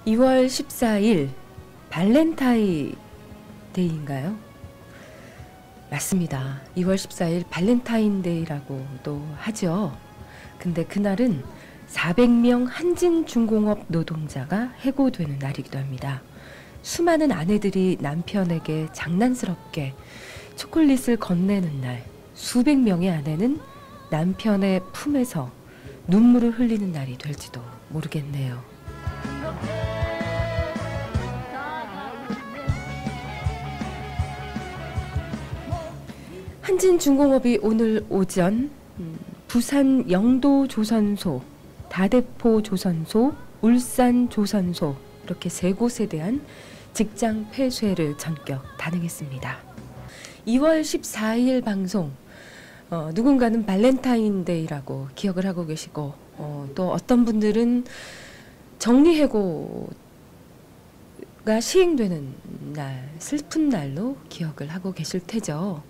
2월 14일 발렌타인데이인가요? 맞습니다. 2월 14일 발렌타인데이라고도 하죠. 근데 그날은 400명 한진중공업 노동자가 해고되는 날이기도 합니다. 수많은 아내들이 남편에게 장난스럽게 초콜릿을 건네는 날, 수백 명의 아내는 남편의 품에서 눈물을 흘리는 날이 될지도 모르겠네요. 한진중공업이 오늘 오전 부산 영도조선소, 다대포조선소, 울산조선소 이렇게 세 곳에 대한 직장 폐쇄를 전격 단행했습니다. 2월 14일 방송 누군가는 발렌타인데이라고 기억을 하고 계시고 또 어떤 분들은 정리해고가 시행되는 날, 슬픈 날로 기억을 하고 계실 테죠.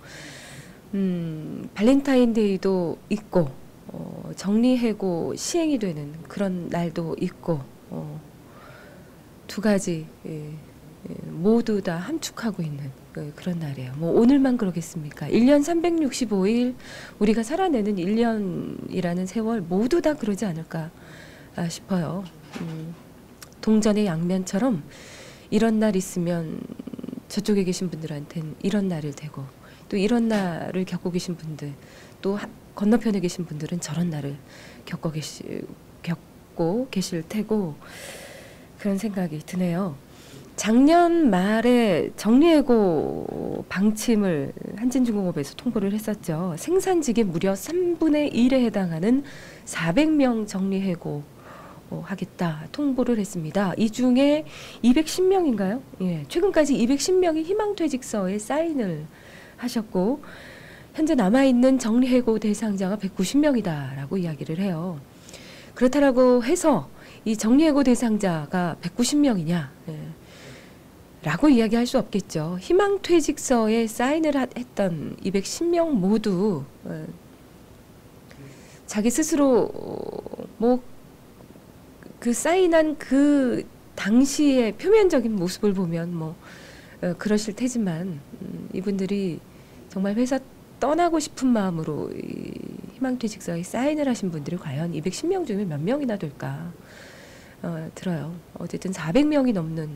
발렌타인데이도 있고 정리해고 시행이 되는 그런 날도 있고 두 가지 모두 다 함축하고 있는 그런 날이에요. 뭐 오늘만 그러겠습니까? 1년 365일 우리가 살아내는 1년이라는 세월 모두 다 그러지 않을까 싶어요. 동전의 양면처럼 이런 날 있으면 저쪽에 계신 분들한테는 이런 날을 되고 또 이런 날을 겪고 계신 분들 또 건너편에 계신 분들은 저런 날을 겪고 계실 테고 그런 생각이 드네요. 작년 말에 정리해고 방침을 한진중공업에서 통보를 했었죠. 생산직의 무려 3분의 1에 해당하는 400명 정리해고 하겠다 통보를 했습니다. 이 중에 210명인가요? 예, 최근까지 210명이 희망퇴직서에 사인을 하셨고 현재 남아있는 정리해고 대상자가 190명이다라고 이야기를 해요. 그렇다라고 해서 이 정리해고 대상자가 190명이냐 라고 이야기할 수 없겠죠. 희망퇴직서에 사인을 했던 210명 모두 자기 스스로 뭐 그 사인한 그 당시의 표면적인 모습을 보면 뭐 그러실 테지만 이분들이 정말 회사 떠나고 싶은 마음으로 이 희망퇴직서에 사인을 하신 분들이 과연 210명 중에 몇 명이나 될까 들어요. 어쨌든 400명이 넘는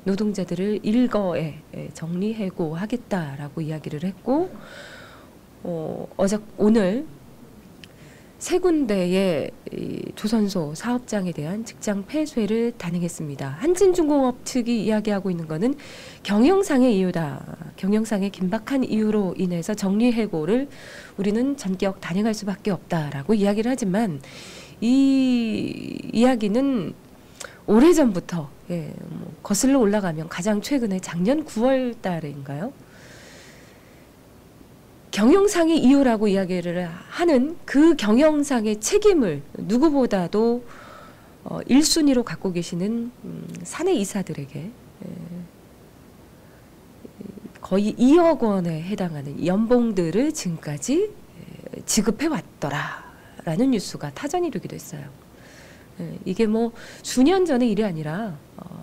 노동자들을 일거에 정리해고하겠다라고 이야기를 했고 오늘 세 군데의 조선소 사업장에 대한 직장 폐쇄를 단행했습니다. 한진중공업 측이 이야기하고 있는 것은 경영상의 이유다. 경영상의 긴박한 이유로 인해서 정리해고를 우리는 전격 단행할 수밖에 없다라고 이야기를 하지만 이 이야기는 오래전부터 거슬러 올라가면 가장 최근에 작년 9월 달인가요? 경영상의 이유라고 이야기를 하는 그 경영상의 책임을 누구보다도 1순위로 갖고 계시는 사내 이사들에게 거의 2억 원에 해당하는 연봉들을 지금까지 지급해 왔더라라는 뉴스가 타전이 되기도 했어요. 이게 뭐 수년 전의 일이 아니라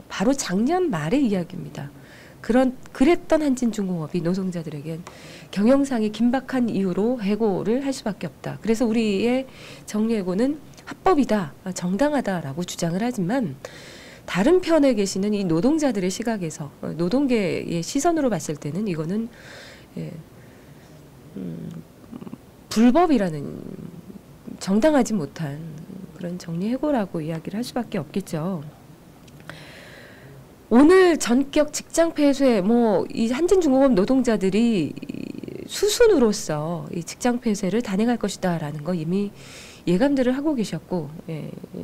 바로 작년 말의 이야기입니다. 그랬던 한진중공업이 노동자들에겐 경영상의 긴박한 이유로 해고를 할 수밖에 없다. 그래서 우리의 정리해고는 합법이다, 정당하다라고 주장을 하지만 다른 편에 계시는 이 노동자들의 시각에서 노동계의 시선으로 봤을 때는 이거는 불법이라는 정당하지 못한 그런 정리해고라고 이야기를 할 수밖에 없겠죠. 오늘 전격 직장 폐쇄 이 한진중공업 노동자들이 수순으로서 이 직장 폐쇄를 단행할 것이다라는 거 이미 예감들을 하고 계셨고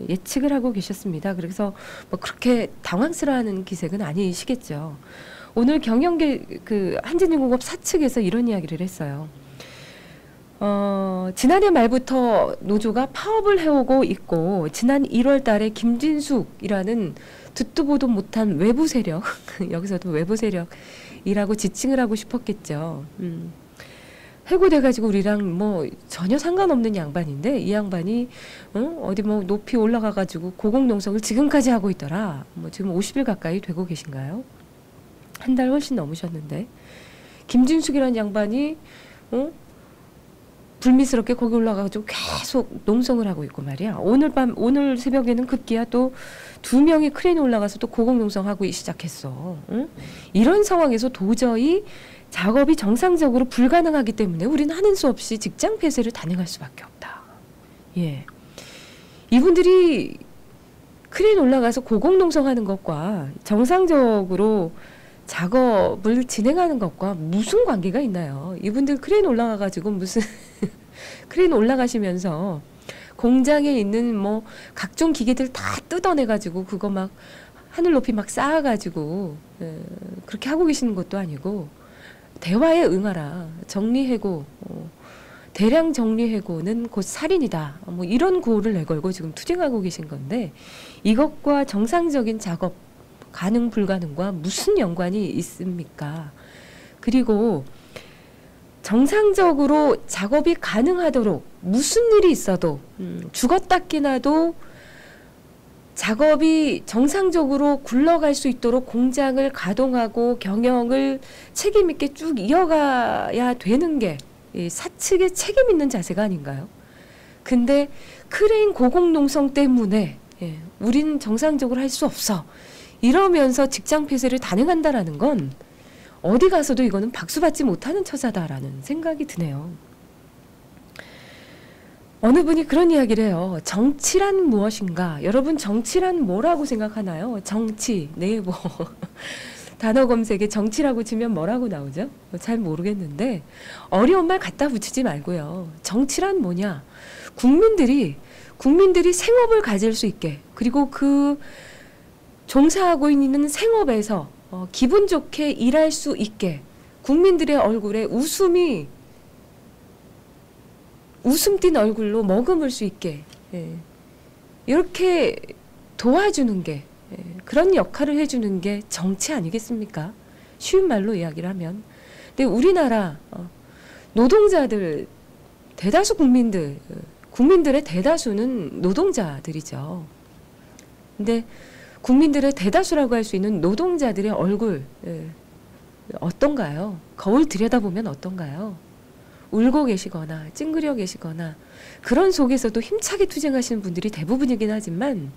예측을 하고 계셨습니다. 그래서 뭐 그렇게 당황스러워하는 기색은 아니시겠죠. 오늘 경영계 한진중공업 사측에서 이런 이야기를 했어요. 지난해 말부터 노조가 파업을 해오고 있고 지난 1월 달에 김진숙이라는 듣도 보도 못한 외부 세력 여기서도 외부 세력이라고 지칭을 하고 싶었겠죠. 해고돼가지고 우리랑 뭐 전혀 상관없는 양반인데 이 양반이 어디 뭐 높이 올라가가지고 고공농성을 지금까지 하고 있더라. 뭐 지금 50일 가까이 되고 계신가요? 한 달 훨씬 넘으셨는데 김진숙이라는 양반이 불미스럽게 거기 올라가가지고 계속 농성을 하고 있고 말이야. 오늘 새벽에는 급기야 또 2명이 크레인에 올라가서 또 고공농성하고 시작했어. 응? 이런 상황에서 도저히 작업이 정상적으로 불가능하기 때문에 우리는 하는 수 없이 직장 폐쇄를 단행할 수밖에 없다. 예. 이분들이 크레인 올라가서 고공농성하는 것과 정상적으로 작업을 진행하는 것과 무슨 관계가 있나요? 이분들 크레인 올라가가지고 무슨 크레인 올라가시면서 공장에 있는 뭐 각종 기계들 다 뜯어내가지고 그거 막 하늘 높이 막 쌓아가지고 그렇게 하고 계시는 것도 아니고 대화에 응하라. 정리해고 대량 정리해고는 곧 살인이다. 뭐 이런 구호를 내걸고 지금 투쟁하고 계신 건데 이것과 정상적인 작업 가능 불가능과 무슨 연관이 있습니까? 그리고 정상적으로 작업이 가능하도록 무슨 일이 있어도 죽었다 깨나도 작업이 정상적으로 굴러갈 수 있도록 공장을 가동하고 경영을 책임 있게 쭉 이어가야 되는 게 사측의 책임 있는 자세가 아닌가요? 근데 크레인 고공농성 때문에 우리는 정상적으로 할 수 없어. 이러면서 직장 폐쇄를 단행한다라는 건 어디 가서도 이거는 박수받지 못하는 처사다라는 생각이 드네요. 어느 분이 그런 이야기를 해요. 정치란 무엇인가? 여러분 정치란 뭐라고 생각하나요? 정치, 네 뭐 단어 검색에 정치라고 치면 뭐라고 나오죠? 잘 모르겠는데 어려운 말 갖다 붙이지 말고요. 정치란 뭐냐? 국민들이 생업을 가질 수 있게 그리고 그 종사하고 있는 생업에서 기분 좋게 일할 수 있게 국민들의 얼굴에 웃음 띤 얼굴로 머금을 수 있게 이렇게 도와주는 게 그런 역할을 해주는 게 정치 아니겠습니까? 쉬운 말로 이야기를 하면. 근데 우리나라 노동자들 대다수 국민들의 대다수는 노동자들이죠. 근데 국민들의 대다수라고 할 수 있는 노동자들의 얼굴 어떤가요? 거울 들여다보면 어떤가요? 울고 계시거나 찡그려 계시거나 그런 속에서도 힘차게 투쟁하시는 분들이 대부분이긴 하지만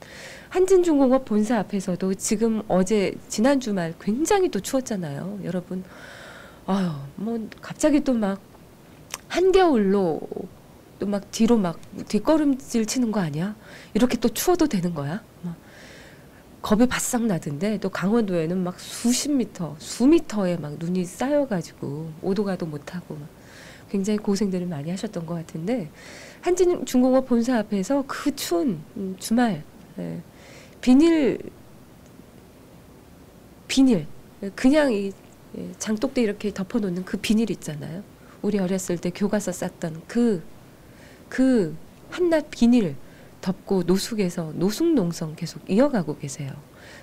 한진중공업 본사 앞에서도 지금 지난 주말 굉장히 또 추웠잖아요. 여러분 뭐 갑자기 또 막 한겨울로 또 막 뒤로 막 뒷걸음질 치는 거 아니야? 이렇게 또 추워도 되는 거야? 겁이 바싹 나던데 또 강원도에는 막 수미터에 막 눈이 쌓여가지고 오도가도 못하고 막 굉장히 고생들을 많이 하셨던 것 같은데 한진중공업 본사 앞에서 그 추운 주말 비닐 그냥 이 장독대 이렇게 덮어놓는 그 비닐 있잖아요. 우리 어렸을 때 교과서 쌌던 그 한낱 비닐 덮고 노숙에서 노숙농성 계속 이어가고 계세요.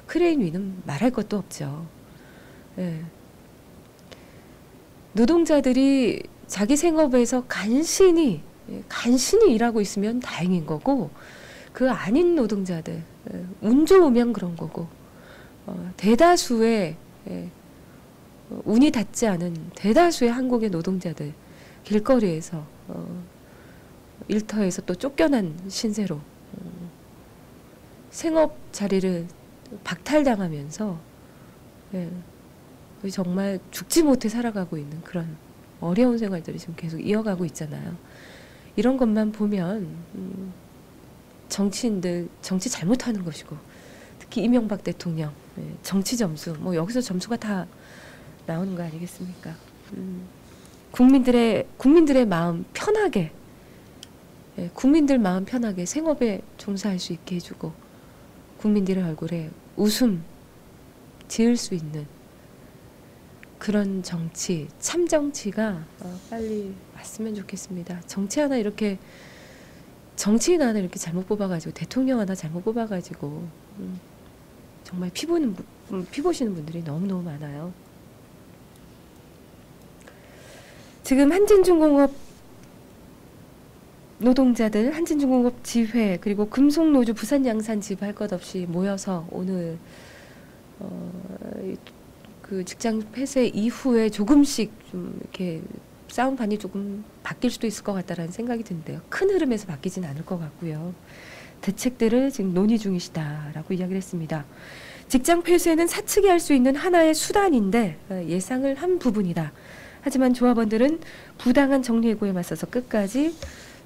크레인 위는 말할 것도 없죠. 노동자들이 자기 생업에서 간신히 일하고 있으면 다행인 거고 그 아닌 노동자들 운 좋으면 그런 거고 대다수의 운이 닿지 않은 대다수의 한국의 노동자들 길거리에서 일터에서 또 쫓겨난 신세로 생업 자리를 박탈당하면서 정말 죽지 못해 살아가고 있는 그런 어려운 생활들이 지금 계속 이어가고 있잖아요. 이런 것만 보면 정치인들 정치 잘못하는 것이고 특히 이명박 대통령 정치 점수 뭐 여기서 점수가 다 나오는 거 아니겠습니까? 국민들의 마음 편하게 국민들 마음 편하게 생업에 종사할 수 있게 해주고 국민들의 얼굴에 웃음 지을 수 있는 그런 정치, 참 정치가 빨리 왔으면 좋겠습니다. 정치인 하나 이렇게 잘못 뽑아가지고 대통령 하나 잘못 뽑아가지고 정말 피 보시는 분들이 너무너무 많아요. 지금 한진중공업 노동자들, 한진중공업 지회, 그리고 금속노조 부산양산지부 할 것 없이 모여서 오늘 그 직장 폐쇄 이후에 조금씩 좀 이렇게 싸움판이 조금 바뀔 수도 있을 것 같다라는 생각이 드는데요. 큰 흐름에서 바뀌진 않을 것 같고요. 대책들을 지금 논의 중이시다라고 이야기를 했습니다. 직장 폐쇄는 사측이 할 수 있는 하나의 수단인데 예상을 한 부분이다. 하지만 조합원들은 부당한 정리해고에 맞서서 끝까지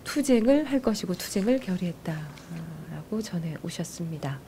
투쟁을 할 것이고 투쟁을 결의했다라고 전해 오셨습니다.